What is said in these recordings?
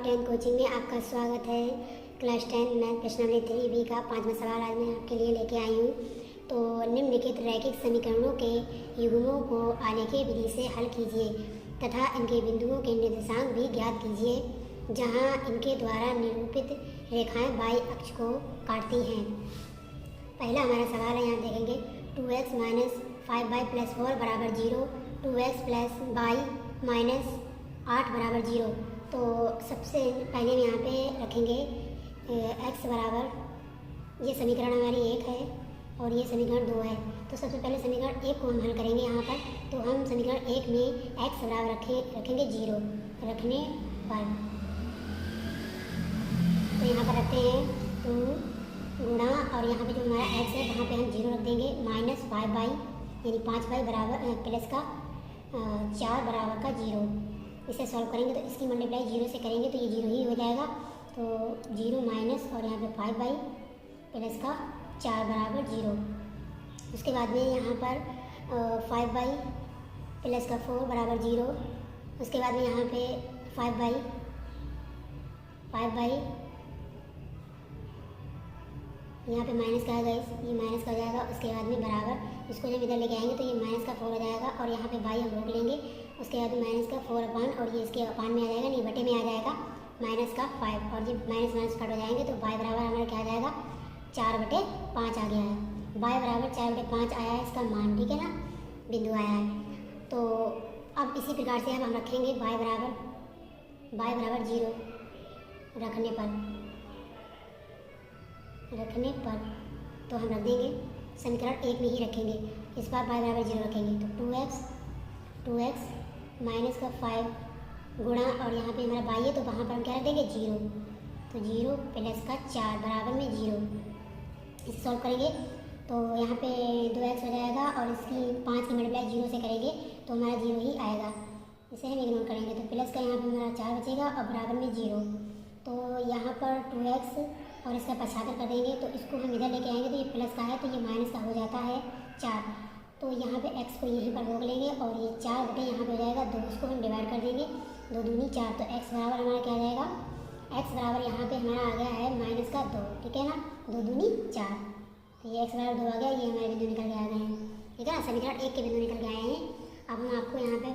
10 coaching में आपका स्वागत है। क्लास 10 मैथ प्रश्नावली 3B का 5वां सवाल आज मैं आपके लिए लेके आई हूँ। तो निम्नलिखित रैखिक समीकरणों के युग्मों को आलेखीय विधि से हल कीजिए तथा इनके बिंदुओं के निर्देशांक भी ज्ञात कीजिए जहाँ इनके द्वारा निरूपित रेखाएं बाई अक्ष को काटती हैं। पहला हमारा सवाल है, यहाँ देखेंगे 2x माइनस 5y प्लस 4 बराबर 0, 2x प्लस y माइनस 8 बराबर 0। तो सबसे पहले हम यहाँ पे रखेंगे x बराबर, ये समीकरण हमारी 1 है और ये समीकरण 2 है। तो सबसे पहले समीकरण 1 को हम हल करेंगे यहाँ पर। तो हम समीकरण 1 में x बराबर रखेंगे 0 रखने पर। तो यहाँ पर रखते हैं 2 गुणा और यहाँ पे जो हमारा x है वहाँ पे हम 0 रख देंगे माइनस 5y यानी 5y बराबर प्लस का 4 बराबर का 0। इसे सॉल्व करेंगे तो इसकी मल्टीप्लाई 0 से करेंगे तो ये 0 ही हो जाएगा। तो 0 माइनस और यहाँ पे 5y प्लस का 4 बराबर 0। उसके बाद में यहाँ पर 5y प्लस का 4 बराबर 0। उसके बाद में यहाँ पे 5y यहाँ पे माइनस का आएगा, ये माइनस का हो जाएगा। उसके बाद में बराबर, इसको जब इधर लेके आएंगे तो ये माइनस का 4 हो जाएगा और यहाँ पे बाई हम रोक लेंगे। उसके बाद में माइनस का 4 अपान और ये इसके अपान में आ जाएगा, नहीं बटे में आ जाएगा माइनस का 5। और जब माइनस माइनस कट हो जाएंगे तो बाई बराबर हमारा क्या आ जाएगा 4/5 आ गया है। बाई बराबर 4/5 आया है इसका मान, ठीक है ना, बिंदु आया है। तो अब इसी प्रकार से अब हम रखेंगे बाई बराबर 0 रखने पर तो हम रख देंगे समीकरण 1 में ही रखेंगे। इस बार y बराबर 0 रखेंगे तो 2x माइनस का 5 गुणा और यहाँ पे हमारा y है तो वहाँ पर हम क्या रख देंगे 0। तो 0 प्लस का 4 बराबर में 0। इसे सॉल्व करेंगे तो यहाँ पे 2x हो जाएगा और इसकी 5 की मल्टीप्लाई 0 से करेंगे तो हमारा 0 ही आएगा। इसे हम इग्नोर करेंगे तो प्लस का यहाँ पे हमारा 4 बचेगा और बराबर में 0। तो यहाँ पर 2x और इसका 75 कर देंगे तो इसको हम इधर लेके आएंगे तो ये प्लस का है तो ये माइनस का हो जाता है 4। तो यहाँ पे x को यहीं पर रोक लेंगे और ये 4 बटे यहाँ पे हो जाएगा 2, इसको हम डिवाइड कर देंगे 2 दूनी 4। तो x बराबर हमारा क्या आ जाएगा, x बराबर यहाँ पे हमारा आ गया है माइनस का 2, ठीक है ना, 2 दूनी 4। तो ये x बराबर 2 आ गया, ये हमारे बिंदु निकल के आ गए हैं, ठीक है ना, समीकरण 1 के बिंदु निकल के आए हैं। अब हम आपको यहाँ पे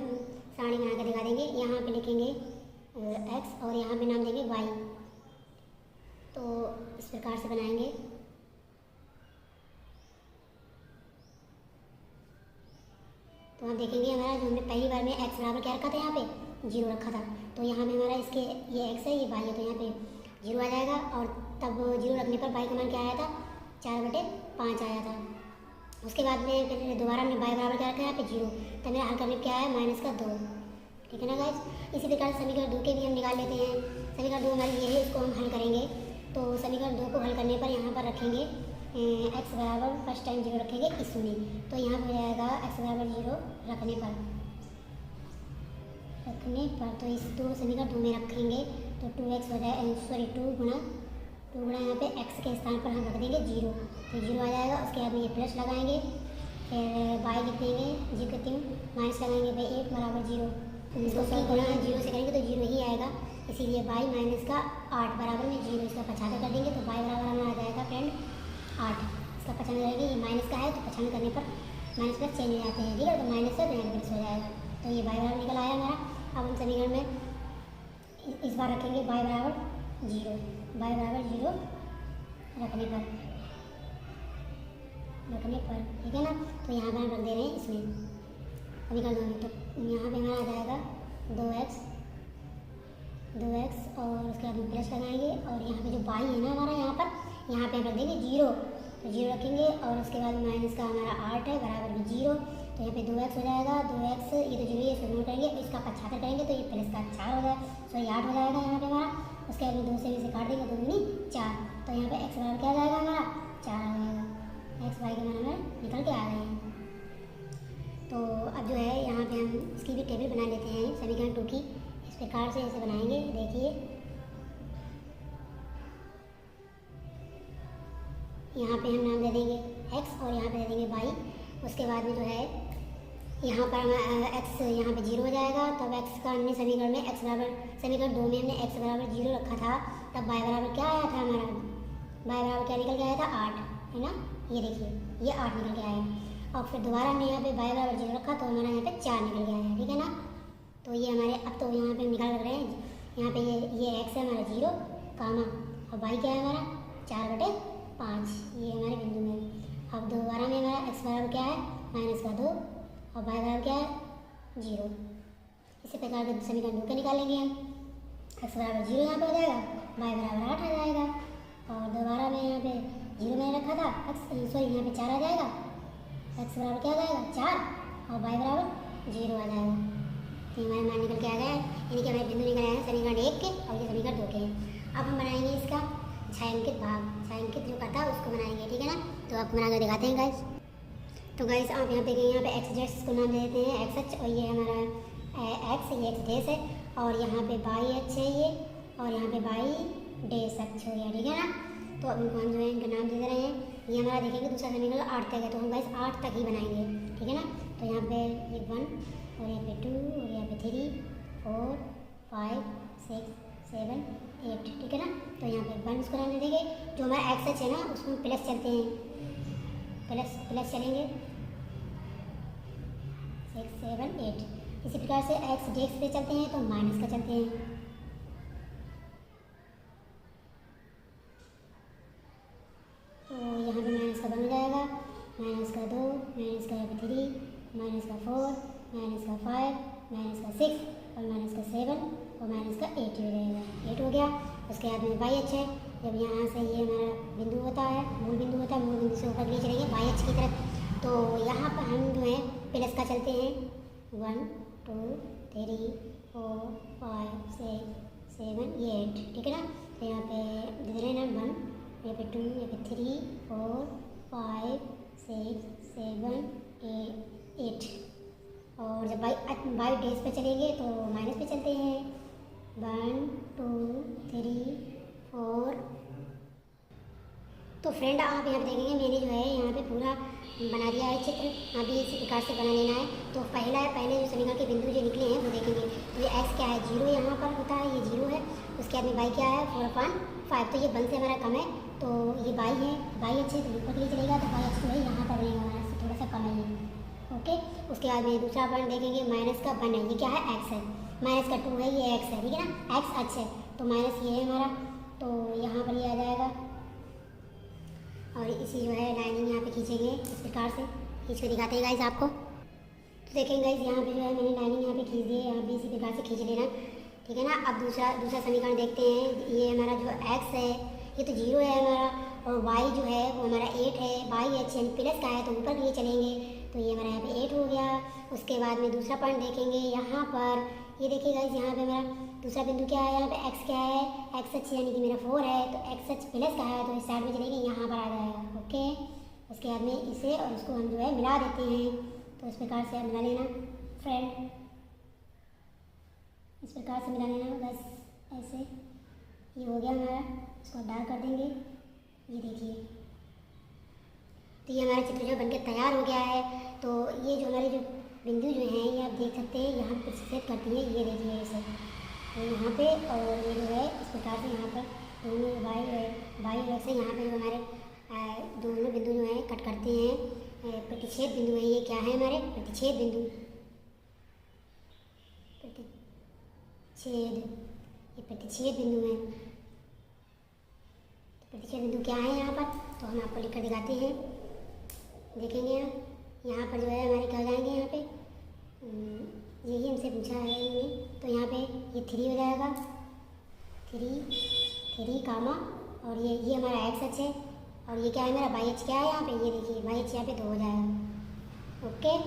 सारणी बना कर दिखा देंगे। यहाँ पे लिखेंगे x और यहाँ पे नाम देंगे y। तो इस प्रकार से बनाएंगे। तो आप देखेंगे हमारा जो हमने पहली बार में x बराबर क्या रखा था, यहाँ पे 0 रखा था। तो यहाँ पे हमारा इसके ये x है, ये y है, तो यहाँ पे 0 आ जाएगा। और तब 0 रखने पर y का मान क्या आया था 4/5 आया था। उसके बाद में फिर दोबारा हमने y बराबर क्या रखा है यहाँ पे 0, तब मेरा हल करने क्या आया माइनस का 2, ठीक है ना गाइस। इसी प्रकार समीकरण 2 के भी हम निकाल लेते हैं। समीकरण 2 हमारी ये है, इसको हम हल करेंगे। तो समीकरण 2 को हल करने पर यहाँ पर रखेंगे x बराबर फर्स्ट टाइम 0 रखेंगे इसमें, तो यहाँ पर हो जाएगा x बराबर 0 रखने पर तो इस 2 समीकरण 2 में रखेंगे तो 2x हो जाए 2 गुणा यहाँ पे x के स्थान पर हम रख देंगे 0, तो 0 आ जाएगा। उसके बाद में ये प्लस लगाएंगे, फिर y लिख देंगे, जी कहती हूँ माइनस लगाएंगे भाई 1 बराबर 0। तो इसको गुणा 0 से करेंगे तो 0 ही आएगा, इसीलिए y माइनस का 8 बराबर में 0। इसका 75 कर देंगे तो y बराबर हमारा आ जाएगा फ्रेंड 8। इसका 95 रहेगी, ये माइनस का है तो 95 करने पर माइनस प्लस चेंज हो जाते हैं, ठीक है। तो माइनस से तो यहाँ प्लस हो जाएगा, तो ये y बराबर निकल आया हमारा। अब हम समीकरण में इस बार रखेंगे y बराबर 0 रखने पर, ठीक है ना। तो यहाँ पर हम रख दे रहे हैं इसमें समीकरण 2 में। तो यहाँ पे हमारा आ जाएगा 2x और उसके बाद हम प्लस लगाएंगे और यहाँ पे जो y है ना हमारा यहाँ पे हम रख देंगे 0, तो 0 रखेंगे और उसके बाद माइनस का हमारा 8 है बराबर में 0। तो यहाँ पे 2x हो जाएगा, 2x ये तो 0 है, इसको नोट करेंगे, इसका 75 करेंगे तो ये प्लस का 4 हो जाएगा, सॉरी 8 हो जाएगा यहाँ पे हमारा। उसके बाद 2 से इसे काट देंगे, 2 दूनी 4। तो यहाँ पे x बराबर क्या आ जाएगा हमारा 4 आ जाएगा, x y के मान हमें निकल के आ रहे हैं। तो अब जो है यहाँ पे हम इसकी भी टेबल बना लेते हैं समीकरण 2 की। इस प्रकार से इसे बनाएंगे, देखिए यहाँ पे हम नाम दे देंगे x और यहाँ पे दे देंगे y। उसके बाद में जो है यहाँ पर हमारा एक्स यहाँ पे 0 हो जाएगा। तब एक्स का हमने समीकरण में एक्स बराबर समीकरण 2 में हमने एक्स बराबर 0 रखा था, तब वाई बराबर क्या आया था हमारा, वाई बराबर क्या निकल के आया था 8, है ना। ये देखिए ये 8 निकल के आया, और फिर दोबारा हमने यहाँ पे वाई बराबर 0 रखा तो हमारा यहाँ पे 4 निकल के आया, ठीक है ना। तो ये हमारे अब तो यहाँ पे निकाल रहे हैं, यहाँ पे ये एक्स है हमारा 0 कामा, और वाई क्या है हमारा 4/5, ये हमारे बिंदु में। अब दोबारा में हमारा एक्स बराबर क्या है -2 और वाई बराबर क्या है 0। इसी प्रकार के समीकरण 2 के निकालेंगे हम। एक्स बराबर 0 यहाँ पे हो जाएगा, वाई बराबर 8 आ जाएगा, और दोबारा में यहाँ पे 0 मैंने रखा था, यहाँ पे 4 आ जाएगा, एक्स बराबर क्या आ जाएगा 4 और वाई बराबर 0 आ जाएगा। तो हमारे मान निकल के आ गया है, यानी कि हमारे बिंदु निकल आए हैं समीकरण 1 के और ये समीकरण 2 के हैं। अब हम बनाएंगे इसका छायांकित भाग, छायांकित जो करता है उसको बनाएंगे, ठीक है ना। तो आपको बना कर दिखाते हैं गाइस। तो गाइस आप यहाँ पे देखेंगे, यहाँ पे एक्स डैश को नाम दे देते हैं एक्स एच, और ये हमारा एक्स, ये एक्स डैश है, और यहाँ पे वाई एच है ये, और यहाँ पे वाई डैश एच हो गया, ठीक है ना। तो अब इनको हम जो है इनका नाम दे रहे हैं। ये हमारा देखेंगे दूसरा समीकरण 8 तक है, तो हम गाइस 8 तक ही बनाएंगे, ठीक है ना। तो यहाँ पे ये 1 और यहाँ पे 2 और यहाँ पे 3 4 5 6 7 8, ठीक है ना। तो यहाँ पे 1 उसको रहने देंगे, जो हमारा एक्स एच है ना उसमें प्लस चलते हैं, प्लस चलेंगे 6 7 8। इसी प्रकार से एक्स डेक्स पे चलते हैं तो माइनस का चलते हैं, तो यहाँ पे माइनस का बन जाएगा, -2 -3 -4 -5 -6 और -7 और -8 हो जाएगा, 8 हो गया। उसके बाद में वाई एच है, जब यहाँ से ये हमारा बिंदु होता है, मूल बिंदु होता है, मूल बिंदु से ऊपर ले चलेंगे वाई एच की तरफ, तो यहाँ पर हम जो है प्लस का चलते हैं 1 2 3 4 5 6 7 ये 8, ठीक है ना। तो यहाँ पे दे रहे हैं ना 1, यहाँ पे 2, यहाँ पे 3 4 5 6 7 8, और जब वाई डैश पे चलेंगे तो माइनस पे चलते हैं 1 2 3 4। तो फ्रेंड आप यहाँ पे देखेंगे मैंने जो है यहाँ पे पूरा बना दिया है चित्र, अभी इसी प्रकार से बना लेना है। तो पहले जो समीकरण के बिंदु जो निकले हैं वो देखेंगे। तो ये एक्स क्या है 0 यहाँ पर होता है, ये 0 है। उसके बाद में वाई क्या है 4/5, तो ये 1 से हमारा कम है, तो ये वाई है, वाई अच्छे तो ऊपर के लिए चलेगा, तो वाई अच्छे है यहाँ पर रहेगा हमारा थोड़ा सा कम है ये, ओके। उसके बाद में दूसरा पॉइंट देखेंगे माइनस का 1 है, ये क्या है एक्स है, माइनस का 2 है, ये एक्स है, ठीक है ना, एक्स अच्छा है, तो माइनस ये है हमारा, तो यहाँ पर ये आ जाएगा। और इसी जो है लाइनिंग यहाँ पे खींचेंगे, इस प्रकार से खींच के दिखाते हैं गाइस आपको। तो देखेंगे गाइस यहाँ पे जो है मैंने लाइनिंग यहाँ पे खींच दी है, यहाँ पे इसी प्रकार से खींच लेना, ठीक है ना। अब दूसरा समीकरण देखते हैं। ये हमारा जो एक्स है ये तो 0 है हमारा, और वाई जो है वो हमारा 8 है, वाई एच यानी प्लस का है तो ऊपर के लिए चलेंगे, तो ये हमारा यहाँ पे 8 हो गया। उसके बाद में दूसरा पॉइंट देखेंगे यहाँ पर, ये देखिए गाइस यहाँ पे मेरा दूसरा बिंदु क्या है, यहाँ पे एक्स क्या है, एक्स एच यानी कि मेरा 4 है, तो एक्स एच प्लस का है तो इस साइड में चलेंगे, यहाँ पर आ जाएगा, ओके। उसके बाद में इसे और उसको हम जो है मिला देते हैं, तो इस प्रकार से मिला लेना फ्रेंड, इस प्रकार से मिला लेना बस ऐसे, ये हो गया हमारा। इसको डार्क कर देंगे, ये देखिए, तो ये हमारा चित्र जो बनके तैयार हो गया है। तो ये जो हमारे जो बिंदु जो हैं ये आप देख सकते हैं यहाँ पर प्रतिच्छेद करती है, ये देखिए ऐसे, तो यहाँ पे, और ये जो है इस प्रकार से यहाँ पर दोनों वाई वैसे यहाँ पे जो हमारे दोनों बिंदु जो हैं कट करते हैं, प्रतिच्छेद बिंदु है, ये क्या है हमारे प्रतिच्छेद बिंदु, ये प्रतिच्छेद बिंदु है। प्रतिच्छेद बिंदु क्या है यहाँ पर, तो हम आपको लिख कर दिखाते हैं, देखेंगे आप यहाँ पर जो है हमारे क्या हो जाएंगे, यहाँ पे यही हमसे पूछा है इन्होंने, तो यहाँ पे ये 3 हो जाएगा, 3 कामा, और ये हमारा एक्स एच है, और ये क्या है मेरा वाई एच क्या है यहाँ पे, ये देखिए वाई एच यहाँ पे 2 हो जाएगा, ओके।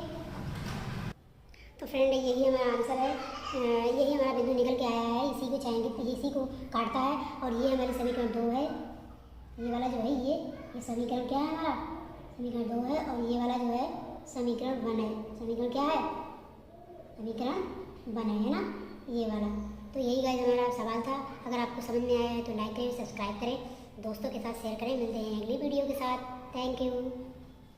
तो फ्रेंड यही हमारा आंसर है, यही हमारा बिंदु निकल के आया है, इसी को चाहेंगे, इसी को काटता है, और ये हमारे समीकरण 2 है, ये वाला जो है ये समीकरण क्या है हमारा, समीकरण 2 है, और ये वाला जो है समीकरण 1 है, समीकरण क्या है, समीकरण 1 है ना, ये वाला। तो यही गाइस हमारा सवाल था। अगर आपको समझ में आया है तो लाइक करें, सब्सक्राइब करें, दोस्तों के साथ शेयर करें। मिलते हैं अगली वीडियो के साथ। Thank you.